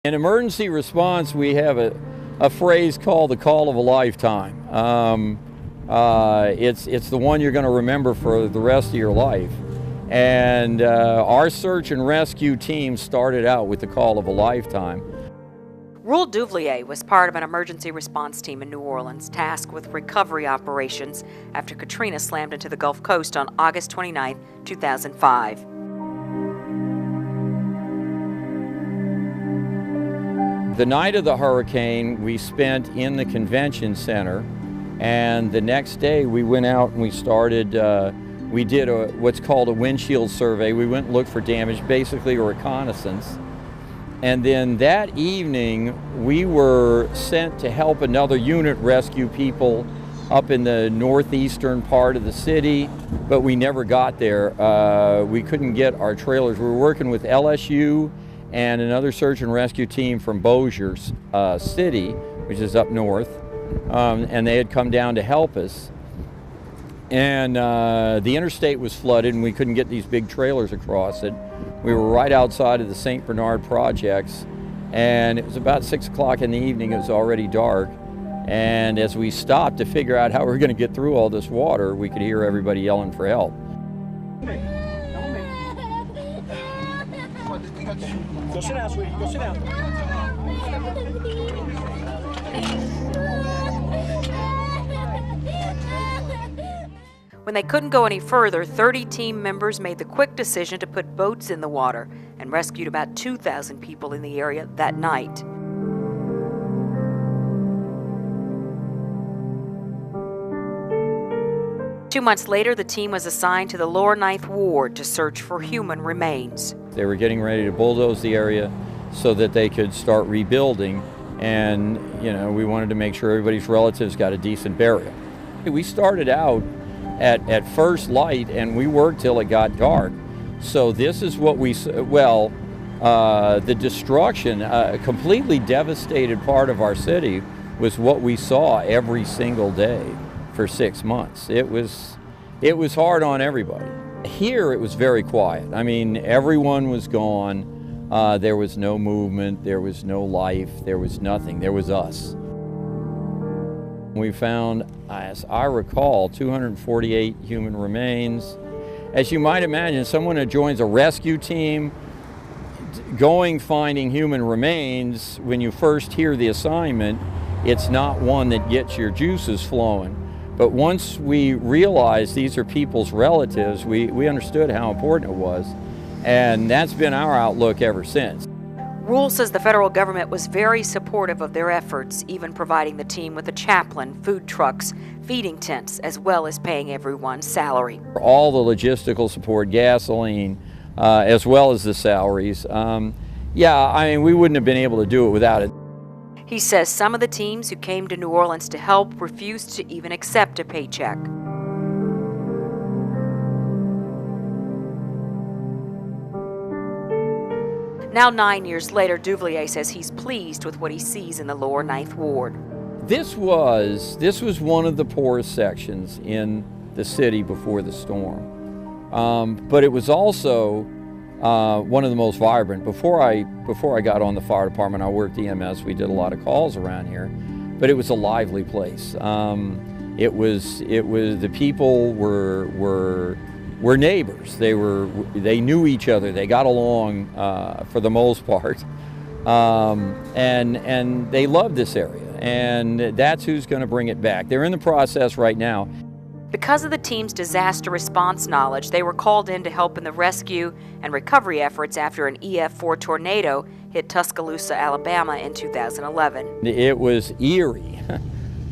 In emergency response, we have a phrase called the call of a lifetime. It's the one you're going to remember for the rest of your life. And our search and rescue team started out with the call of a lifetime. Roel Duvlier was part of an emergency response team in New Orleans tasked with recovery operations after Katrina slammed into the Gulf Coast on August 29, 2005. The night of the hurricane, we spent in the convention center, and the next day we went out and we started, we did what's called a windshield survey. We went and looked for damage, basically a reconnaissance. And then that evening, we were sent to help another unit rescue people up in the northeastern part of the city, but we never got there. We couldn't get our trailers. We were working with LSU and another search and rescue team from Bossier City, which is up north, and they had come down to help us. And the interstate was flooded and we couldn't get these big trailers across it. We were right outside of the St. Bernard projects, and it was about 6 o'clock in the evening. It was already dark, and as we stopped to figure out how we were going to get through all this water, we could hear everybody yelling for help. Go sit down, sweetie. Go sit down. When they couldn't go any further, 30 team members made the quick decision to put boats in the water and rescued about 2,000 people in the area that night. Two months later, the team was assigned to the Lower Ninth Ward to search for human remains. They were getting ready to bulldoze the area so that they could start rebuilding, and we wanted to make sure everybody's relatives got a decent burial. We started out at first light and we worked till it got dark. So this is what the destruction, a completely devastated part of our city was what we saw every single day for 6 months. It was hard on everybody. Here it was very quiet. I mean, everyone was gone. There was no movement, there was no life, there was nothing. There was us. We found, as I recall, 248 human remains. As you might imagine, someone who joins a rescue team, finding human remains, when you first hear the assignment, it's not one that gets your juices flowing. But once we realized these are people's relatives, we understood how important it was. And that's been our outlook ever since. Roel says the federal government was very supportive of their efforts, even providing the team with a chaplain, food trucks, feeding tents, as well as paying everyone's salary. All the logistical support, gasoline, as well as the salaries. We wouldn't have been able to do it without it. He says some of the teams who came to New Orleans to help refused to even accept a paycheck. Now 9 years later, Duvlier says he's pleased with what he sees in the Lower Ninth Ward. This was one of the poorest sections in the city before the storm, but it was also one of the most vibrant. Before I got on the fire department, I worked EMS. We did a lot of calls around here, but it was a lively place. It was the people were neighbors. They knew each other. They got along for the most part, and they loved this area. And that's who's going to bring it back. They're in the process right now. Because of the team's disaster response knowledge, they were called in to help in the rescue and recovery efforts after an EF4 tornado hit Tuscaloosa, Alabama in 2011. It was eerie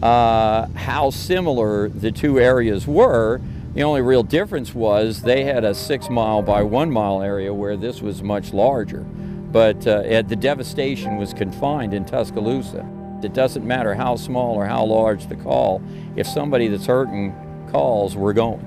how similar the two areas were. The only real difference was they had a 6 mile by 1 mile area where this was much larger. But the devastation was confined in Tuscaloosa. It doesn't matter how small or how large the call. If somebody that's hurting calls, we're going.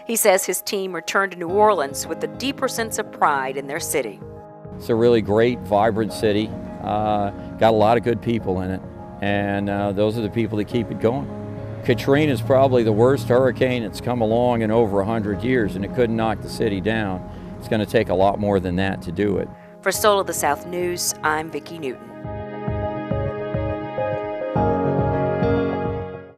He says his team returned to New Orleans with a deeper sense of pride in their city. It's a really great, vibrant city. Got a lot of good people in it. and those are the people that keep it going. Katrina is probably the worst hurricane that's come along in over 100 years, and it couldn't knock the city down. It's going to take a lot more than that to do it. For Soul of the South News, I'm Vicki Newton.